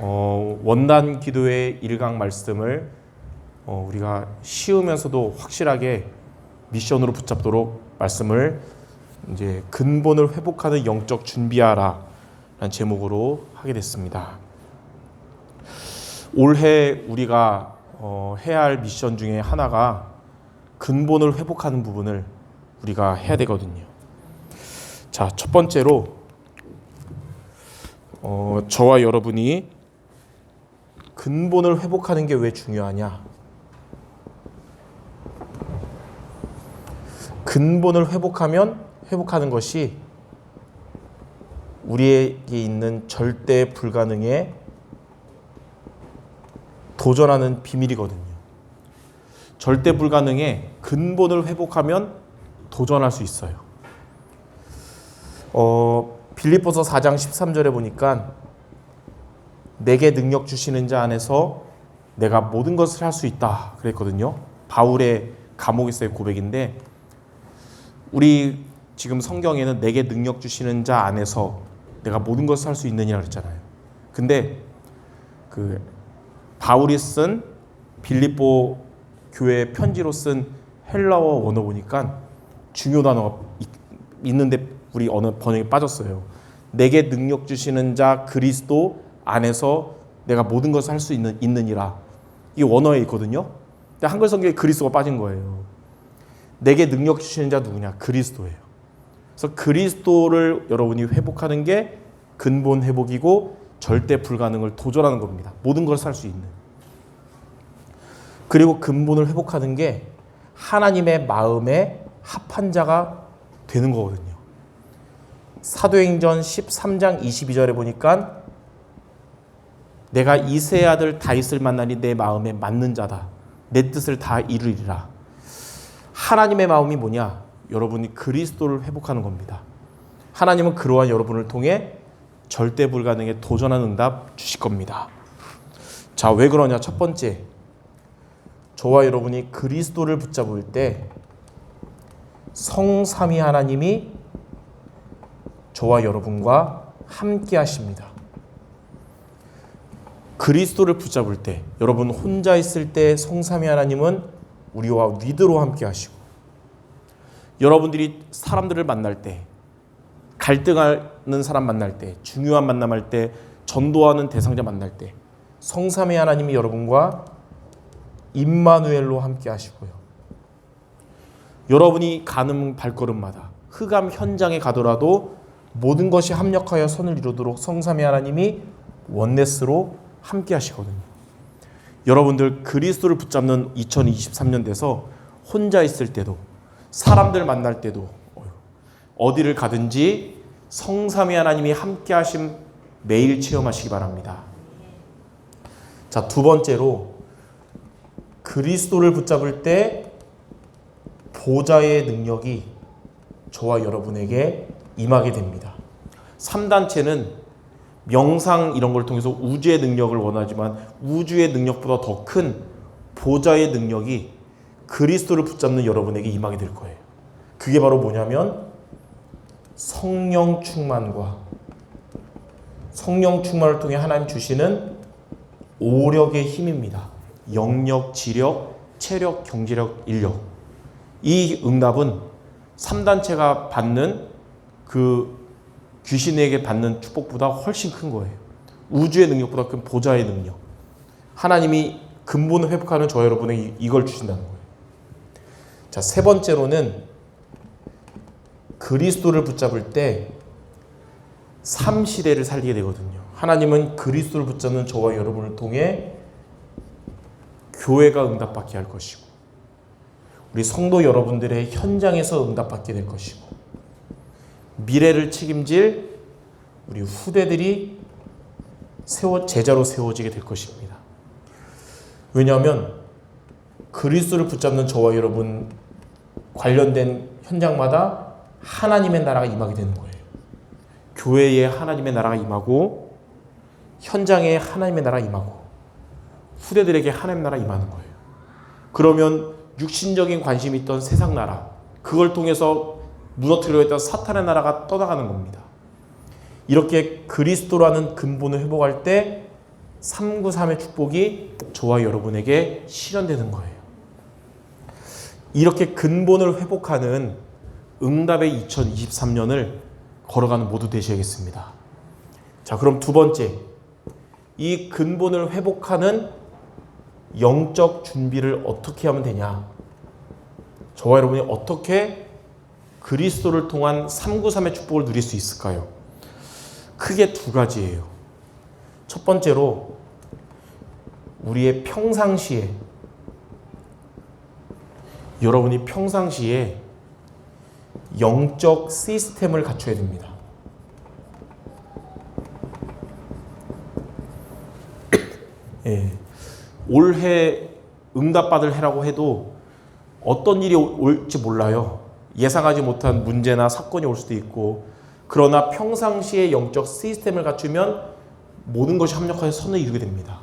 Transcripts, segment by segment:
원단 기도의 1강 말씀을 우리가 쉬우면서도 확실하게 미션으로 붙잡도록 말씀을 이제 근본을 회복하는 영적 준비하라 라는 제목으로 하게 됐습니다. 올해 우리가 해야 할 미션 중에 하나가 근본을 회복하는 부분을 우리가 해야 되거든요. 자, 첫 번째로 저와 여러분이 근본을 회복하는 게 왜 중요하냐? 근본을 회복하는 것이 우리에게 있는 절대 불가능에 도전하는 비밀이거든요. 절대 불가능에 근본을 회복하면 도전할 수 있어요. 빌립보서 4장 13절에 보니까 내게 능력 주시는 자 안에서 내가 모든 것을 할 수 있다 그랬거든요. 바울의 감옥에서의 고백인데, 우리 지금 성경에는 내게 능력 주시는 자 안에서 내가 모든 것을 할 수 있느니라 그랬잖아요. 근데 그 바울이 쓴 빌립보 교회 편지로 쓴 헬라어 원어 보니까 중요 단어가 있는데 우리 어느 번역에 빠졌어요. 내게 능력 주시는 자 그리스도 안에서 내가 모든 것을 할 수 있느니라. 이 원어에 있거든요. 근데 한글 성경에 그리스도가 빠진 거예요. 내게 능력 주시는 자 누구냐? 그리스도예요. 그래서 그리스도를 여러분이 회복하는 게 근본 회복이고 절대 불가능을 도전하는 겁니다. 모든 걸 살 수 있는. 그리고 근본을 회복하는 게 하나님의 마음에 합한 자가 되는 거거든요. 사도행전 13장 22절에 보니까 내가 이새의 아들 다윗을 만나니 내 마음에 맞는 자다. 내 뜻을 다 이루리라. 하나님의 마음이 뭐냐? 여러분이 그리스도를 회복하는 겁니다. 하나님은 그러한 여러분을 통해 절대 불가능에 도전하는 응답 주실 겁니다. 자, 왜 그러냐? 첫 번째, 저와 여러분이 그리스도를 붙잡을 때 성삼위 하나님이 저와 여러분과 함께 하십니다. 그리스도를 붙잡을 때, 여러분 혼자 있을 때 성삼위 하나님은 우리와 위대로 함께 하시고, 여러분들이 사람들을 만날 때, 갈등하는 사람 만날 때, 중요한 만남할 때, 전도하는 대상자 만날 때 성삼위 하나님이 여러분과 임마누엘로 함께 하시고요. 여러분이 가는 발걸음마다 흑암 현장에 가더라도 모든 것이 합력하여 선을 이루도록 성삼위 하나님이 원네스로 함께 하시거든요. 여러분들 그리스도를 붙잡는 2023년 돼서 혼자 있을 때도 사람들 만날 때도 어디를 가든지 성삼위 하나님이 함께 하심 매일 체험하시기 바랍니다. 자, 두 번째로 그리스도를 붙잡을 때 보좌의 능력이 저와 여러분에게 임하게 됩니다. 3단체는 명상 이런 걸 통해서 우주의 능력을 원하지만 우주의 능력보다 더 큰 보좌의 능력이 그리스도를 붙잡는 여러분에게 임하게 될 거예요. 그게 바로 뭐냐면 성령 충만과 성령 충만을 통해 하나님 주시는 오력의 힘입니다. 영력, 지력, 체력, 경제력, 인력. 이 응답은 3단체가 받는 그 귀신에게 받는 축복보다 훨씬 큰 거예요. 우주의 능력보다 큰 보좌의 능력. 하나님이 근본을 회복하는 저 여러분에게 이걸 주신다는 거예요. 자, 세 번째로는 그리스도를 붙잡을 때 3시대를 살리게 되거든요. 하나님은 그리스도를 붙잡는 저와 여러분을 통해 교회가 응답받게 할 것이고, 우리 성도 여러분들의 현장에서 응답받게 될 것이고, 미래를 책임질 우리 후대들이 제자로 세워지게 될 것입니다. 왜냐하면 그리스도를 붙잡는 저와 여러분 관련된 현장마다 하나님의 나라가 임하게 되는 거예요. 교회에 하나님의 나라가 임하고, 현장에 하나님의 나라가 임하고, 후대들에게 하나님의 나라가 임하는 거예요. 그러면 육신적인 관심이 있던 세상 나라, 그걸 통해서 무너뜨리려 했던 사탄의 나라가 떠나가는 겁니다. 이렇게 그리스도라는 근본을 회복할 때 393의 축복이 저와 여러분에게 실현되는 거예요. 이렇게 근본을 회복하는 응답의 2023년을 걸어가는 모두 되셔야겠습니다. 자, 그럼 두 번째, 이 근본을 회복하는 영적 준비를 어떻게 하면 되냐? 저와 여러분이 어떻게 그리스도를 통한 393의 축복을 누릴 수 있을까요? 크게 두 가지예요. 첫 번째로 우리의 평상시에, 여러분이 평상시에 영적 시스템을 갖춰야 됩니다. 예, 올해 응답받을 해라고 해도 어떤 일이 올지 몰라요. 예상하지 못한 문제나 사건이 올 수도 있고, 그러나 평상시에 영적 시스템을 갖추면 모든 것이 합력하여 선을 이루게 됩니다.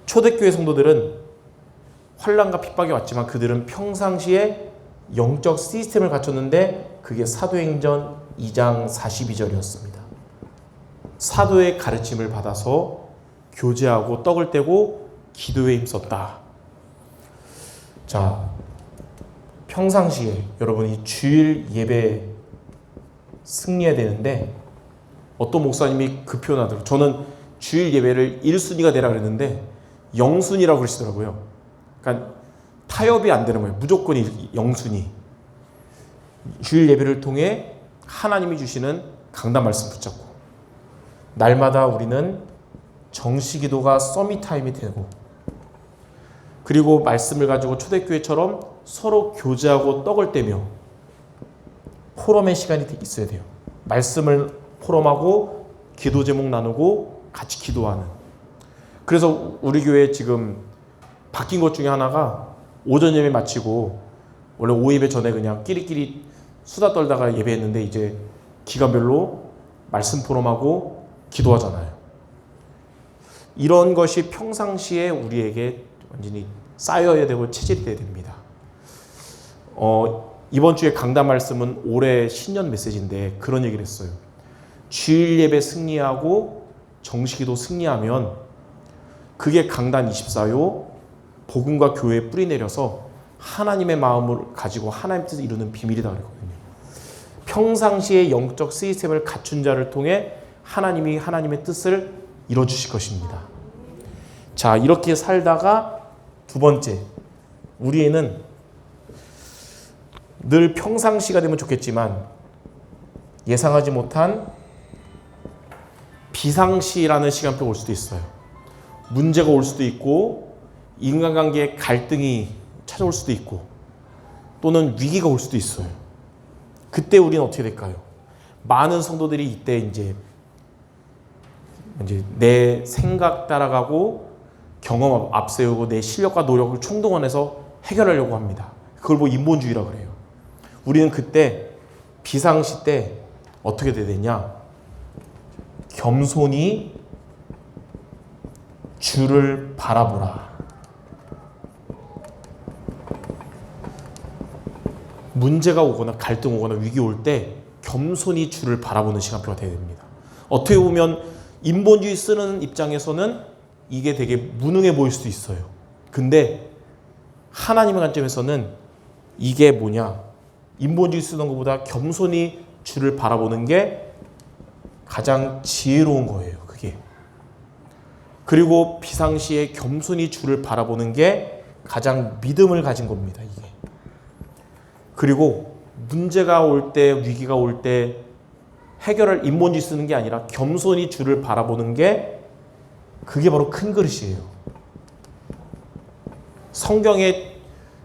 초대교회 성도들은 환난과 핍박이 왔지만 그들은 평상시에 영적 시스템을 갖췄는데 그게 사도행전 2장 42절이었습니다. 사도의 가르침을 받아서 교제하고 떡을 떼고 기도에 힘썼다. 자, 평상시에 여러분이 주일 예배 승리해야 되는데, 어떤 목사님이 그 표현하더라고요. 저는 주일 예배를 1순위가 되라 그랬는데 0순위라고 그러시더라고요. 그러니까 타협이 안 되는 거예요. 무조건 0순위. 주일 예배를 통해 하나님이 주시는 강단 말씀 붙잡고, 날마다 우리는 정시기도가 서밋타임이 되고, 그리고 말씀을 가지고 초대교회처럼 서로 교제하고 떡을 떼며 포럼의 시간이 있어야 돼요. 말씀을 포럼하고 기도 제목 나누고 같이 기도하는. 그래서 우리 교회 지금 바뀐 것 중에 하나가 오전 예배 마치고, 원래 오후 예배 전에 그냥 끼리끼리 수다 떨다가 예배했는데 이제 기간별로 말씀 포럼하고 기도하잖아요. 이런 것이 평상시에 우리에게 완전히 쌓여야 되고 체질이 돼야 됩니다. 이번 주에 강단 말씀은 올해 신년 메시지인데 그런 얘기를 했어요. 주일 예배 승리하고 정시기도 승리하면 그게 강단 24요 복음과 교회에 뿌리 내려서 하나님의 마음을 가지고 하나님의 뜻을 이루는 비밀이다 그랬거든요. 평상시에 영적 시스템을 갖춘 자를 통해 하나님이 하나님의 뜻을 이뤄주실 것입니다. 자, 이렇게 살다가 두 번째, 우리에는 늘 평상시가 되면 좋겠지만 예상하지 못한 비상시라는 시간표가 올 수도 있어요. 문제가 올 수도 있고, 인간관계에 갈등이 찾아올 수도 있고, 또는 위기가 올 수도 있어요. 그때 우리는 어떻게 될까요? 많은 성도들이 이때 이제 내 생각 따라가고 경험 앞세우고 내 실력과 노력을 총동원해서 해결하려고 합니다. 그걸 뭐 인본주의라고 그래요. 우리는 그때 비상시 때 어떻게 돼야 되냐? 겸손히 주를 바라보라. 문제가 오거나 갈등 오거나 위기 올 때 겸손히 주를 바라보는 시간표가 되어야 됩니다. 어떻게 보면 인본주의 쓰는 입장에서는 이게 되게 무능해 보일 수도 있어요. 근데 하나님의 관점에서는 이게 뭐냐? 인본주의 쓰는 것보다 겸손히 주를 바라보는 게 가장 지혜로운 거예요. 그게. 그리고 비상시에 겸손히 주를 바라보는 게 가장 믿음을 가진 겁니다. 이게. 그리고 문제가 올 때, 위기가 올 때 해결을 인본주의 쓰는 게 아니라 겸손히 주를 바라보는 게, 그게 바로 큰 그릇이에요. 성경에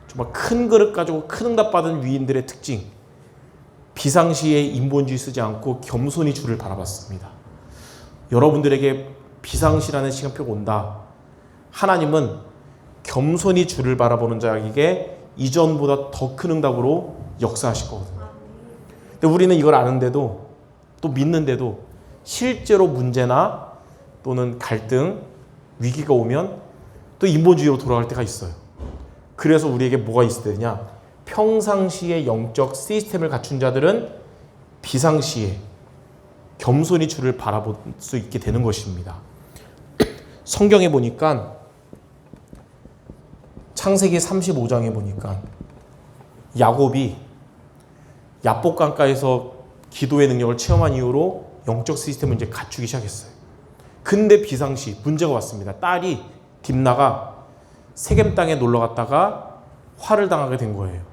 정말 큰 그릇 가지고 큰 응답 받은 위인들의 특징, 비상시에 인본주의 쓰지 않고 겸손히 주를 바라봤습니다. 여러분들에게 비상시라는 시간표가 온다. 하나님은 겸손히 주를 바라보는 자에게 이전보다 더 큰 응답으로 역사하실 거거든요. 근데 우리는 이걸 아는데도, 또 믿는데도 실제로 문제나 또는 갈등, 위기가 오면 또 인본주의로 돌아갈 때가 있어요. 그래서 우리에게 뭐가 있어야 되냐? 평상시에 영적 시스템을 갖춘 자들은 비상시에 겸손히 주를 바라볼 수 있게 되는 것입니다. 성경에 보니까 창세기 35장에 보니까 야곱이 야복강가에서 기도의 능력을 체험한 이후로 영적 시스템을 이제 갖추기 시작했어요. 근데 비상시 문제가 왔습니다. 딸이 딥나가 세겜 땅에 놀러 갔다가 화를 당하게 된 거예요.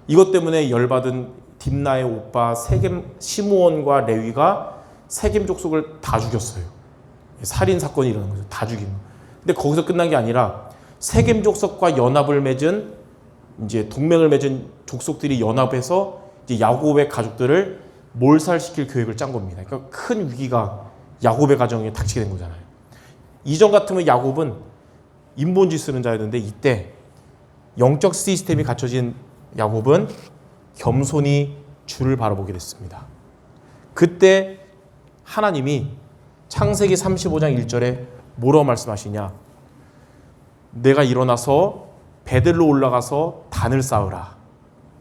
이것 때문에 열받은 딥나의 오빠 세겜 시므온과 레위가 세겜 족속을 다 죽였어요. 살인 사건이 일어난 거죠. 다 죽인 거. 근데 거기서 끝난 게 아니라 세겜 족속과 연합을 맺은 이제 동맹을 맺은 족속들이 연합해서 이제 야곱의 가족들을 몰살시킬 계획을 짠 겁니다. 그러니까 큰 위기가 야곱의 가정에 닥치게 된 거잖아요. 이전 같으면 야곱은 인본주의 쓰는 자였는데 이때 영적 시스템이 갖춰진 야곱은 겸손히 주를 바라보게 됐습니다. 그때 하나님이 창세기 35장 1절에 뭐라고 말씀하시냐? 내가 일어나서 베들로 올라가서 단을 쌓으라.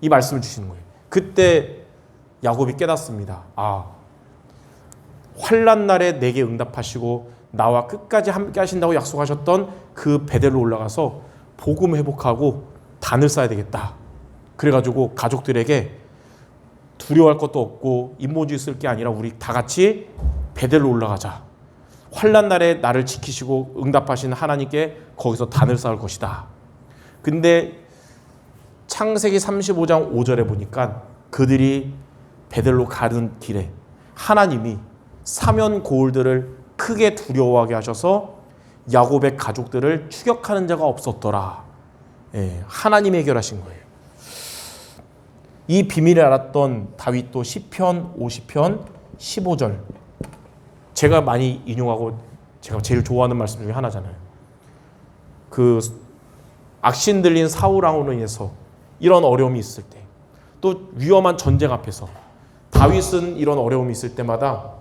이 말씀을 주시는 거예요. 그때 야곱이 깨닫습니다. 아, 환난 날에 내게 응답하시고 나와 끝까지 함께 하신다고 약속하셨던 그 베델로 올라가서 복음 회복하고 단을 쌓아야 되겠다. 그래가지고 가족들에게 두려워할 것도 없고 인본주의 쓸 게 아니라 우리 다 같이 베델로 올라가자. 환난 날에 나를 지키시고 응답하신 하나님께 거기서 단을 쌓을 것이다. 근데 창세기 35장 5절에 보니까 그들이 베델로 가는 길에 하나님이 사면 고울들을 크게 두려워하게 하셔서 야곱의 가족들을 추격하는 자가 없었더라. 하나님이 해결하신 거예요. 이 비밀을 알았던 다윗도 시편 50편 15절, 제가 많이 인용하고 제가 제일 좋아하는 말씀 중에 하나잖아요. 그 악신 들린 사울 왕으로 인해서 이런 어려움이 있을 때, 또 위험한 전쟁 앞에서 다윗은 이런 어려움이 있을 때마다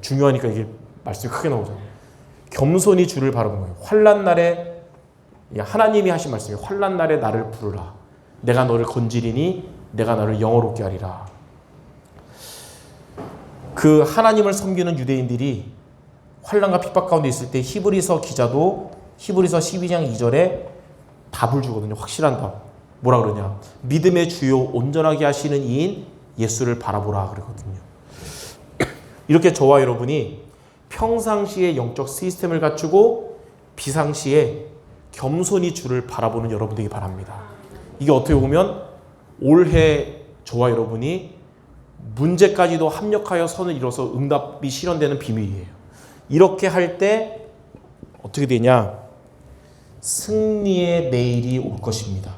중요하니까 이게 말씀이 크게 나오잖아요. 겸손히 주를 바라보는 거예요. 환난 날에 하나님이 하신 말씀이에요. 환난 날에 나를 부르라. 내가 너를 건지리니 내가 너를 영어롭게 하리라. 그 하나님을 섬기는 유대인들이 환난과 핍박 가운데 있을 때 히브리서 기자도 히브리서 12장 2절에 답을 주거든요. 확실한 답. 뭐라 그러냐? 믿음의 주요 온전하게 하시는 이인 예수를 바라보라 그러거든요. 이렇게 저와 여러분이 평상시에 영적 시스템을 갖추고 비상시에 겸손히 주를 바라보는 여러분 되기 바랍니다. 이게 어떻게 보면 올해 저와 여러분이 문제까지도 합력하여 선을 이뤄서 응답이 실현되는 비밀이에요. 이렇게 할 때 어떻게 되냐? 승리의 내일이 올 것입니다.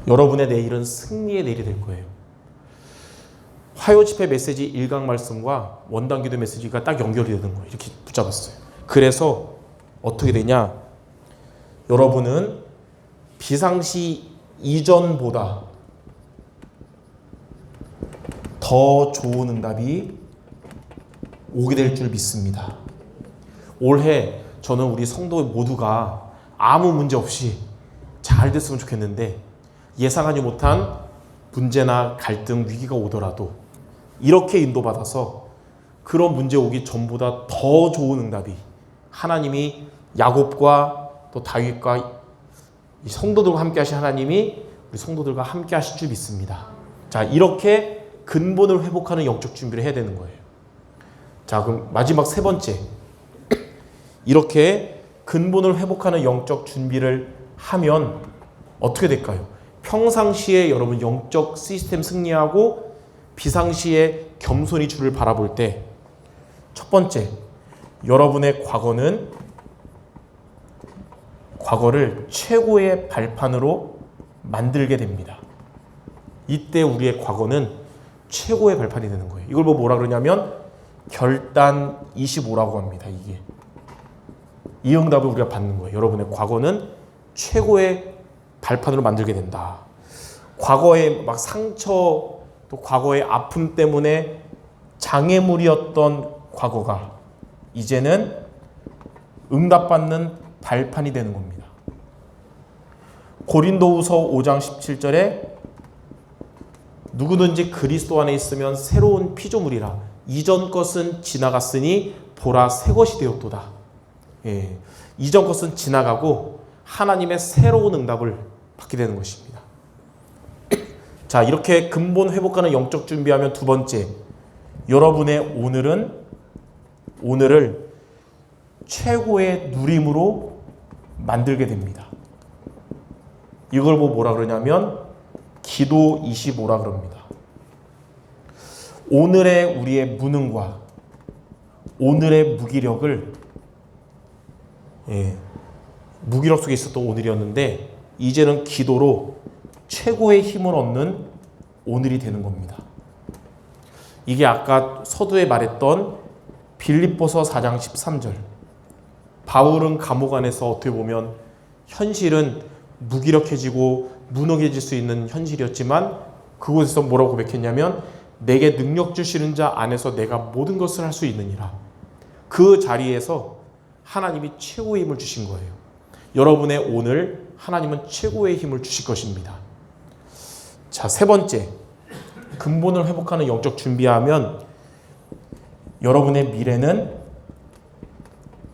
여러분의 내일은 승리의 내일이 될 거예요. 화요 집회 메시지 1강 말씀과 원당 기도 메시지가 딱 연결이 되는 거예요. 이렇게 붙잡았어요. 그래서 어떻게 되냐? 여러분은 비상시 이전보다 더 좋은 응답이 오게 될 줄 믿습니다. 올해 저는 우리 성도 모두가 아무 문제 없이 잘 됐으면 좋겠는데, 예상하지 못한 문제나 갈등, 위기가 오더라도 이렇게 인도받아서 그런 문제 오기 전보다 더 좋은 응답이 하나님이 야곱과 또 다윗과 이 성도들과 함께 하신 하나님이 우리 성도들과 함께 하실 줄 믿습니다. 자, 이렇게 근본을 회복하는 영적 준비를 해야 되는 거예요. 자, 그럼 마지막 세 번째, 이렇게 근본을 회복하는 영적 준비를 하면 어떻게 될까요? 평상시에 여러분 영적 시스템 승리하고 비상시에 겸손히 주를 바라볼 때, 첫 번째, 여러분의 과거를 최고의 발판으로 만들게 됩니다. 이때 우리의 과거는 최고의 발판이 되는 거예요. 이걸 뭐라 그러냐면 결단 25라고 합니다. 이게 이 응답을 우리가 받는 거예요. 여러분의 과거는 최고의 발판으로 만들게 된다. 과거의 막 상처, 또 과거의 아픔 때문에 장애물이었던 과거가 이제는 응답받는 발판이 되는 겁니다. 고린도후서 5장 17절에 누구든지 그리스도 안에 있으면 새로운 피조물이라, 이전 것은 지나갔으니 보라 새 것이 되었도다. 예, 이전 것은 지나가고 하나님의 새로운 응답을 받게 되는 것입니다. 자, 이렇게 근본 회복하는 영적 준비하면 두 번째, 여러분의 오늘을 최고의 누림으로 만들게 됩니다. 이걸 뭐라 그러냐면 기도 25라 그럽니다. 오늘의 우리의 무능과 오늘의 무기력을 무기력 속에 있었던 오늘이었는데 이제는 기도로 최고의 힘을 얻는 오늘이 되는 겁니다. 이게 아까 서두에 말했던 빌립보서 4장 13절. 바울은 감옥 안에서 어떻게 보면 현실은 무기력해지고 무능해질 수 있는 현실이었지만 그곳에서 뭐라고 고백했냐면 내게 능력 주시는 자 안에서 내가 모든 것을 할 수 있느니라. 그 자리에서 하나님이 최고의 힘을 주신 거예요. 여러분의 오늘 하나님은 최고의 힘을 주실 것입니다. 자, 세 번째, 근본을 회복하는 영적 준비하면 여러분의 미래는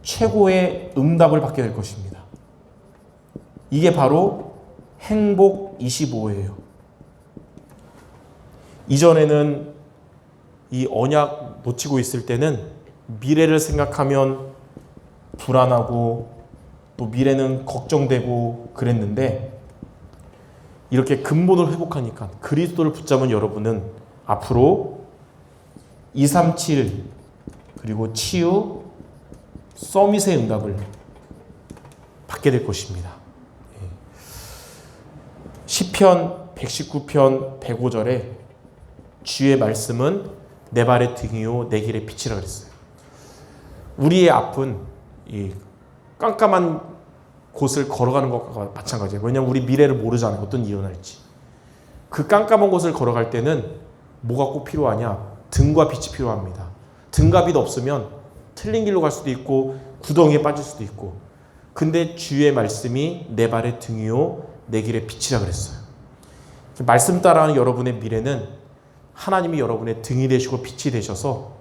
최고의 응답을 받게 될 것입니다. 이게 바로 행복 25예요. 이전에는 이 언약 놓치고 있을 때는 미래를 생각하면 불안하고 또 미래는 걱정되고 그랬는데 이렇게 근본을 회복하니까 그리스도를 붙잡은 여러분은 앞으로 237 그리고 치유, 서밋의 응답을 받게 될 것입니다. 시편 119편 105절에 주의 말씀은 내 발의 등이요 내 길의 빛이라 그랬어요. 우리의 앞은 이 깜깜한 곳을 걸어가는 것과 마찬가지예요. 왜냐하면 우리 미래를 모르잖아요. 어떤 일이 일어날지. 그 깜깜한 곳을 걸어갈 때는 뭐가 꼭 필요하냐? 등과 빛이 필요합니다. 등과 빛 없으면 틀린 길로 갈 수도 있고 구덩이에 빠질 수도 있고. 근데 주의 말씀이 내 발의 등이요 내 길의 빛이라 그랬어요. 말씀 따라하는 여러분의 미래는 하나님이 여러분의 등이 되시고 빛이 되셔서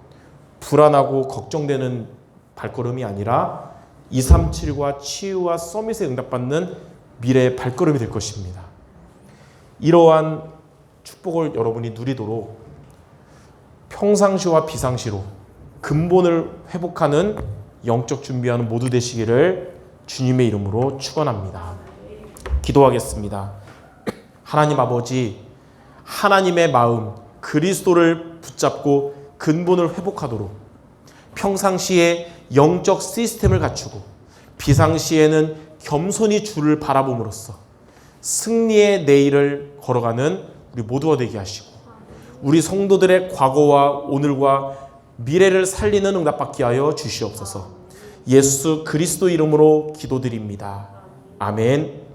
불안하고 걱정되는 발걸음이 아니라 237과 치유와 서밋에 응답받는 미래의 발걸음이 될 것입니다. 이러한 축복을 여러분이 누리도록 평상시와 비상시로 근본을 회복하는 영적 준비하는 모두 되시기를 주님의 이름으로 축원합니다. 기도하겠습니다. 하나님 아버지, 하나님의 마음 그리스도를 붙잡고 근본을 회복하도록 평상시에 영적 시스템을 갖추고 비상시에는 겸손히 주를 바라봄으로써 승리의 내일을 걸어가는 우리 모두가 되게 하시고 우리 성도들의 과거와 오늘과 미래를 살리는 응답받게 하여 주시옵소서. 예수 그리스도 이름으로 기도드립니다. 아멘.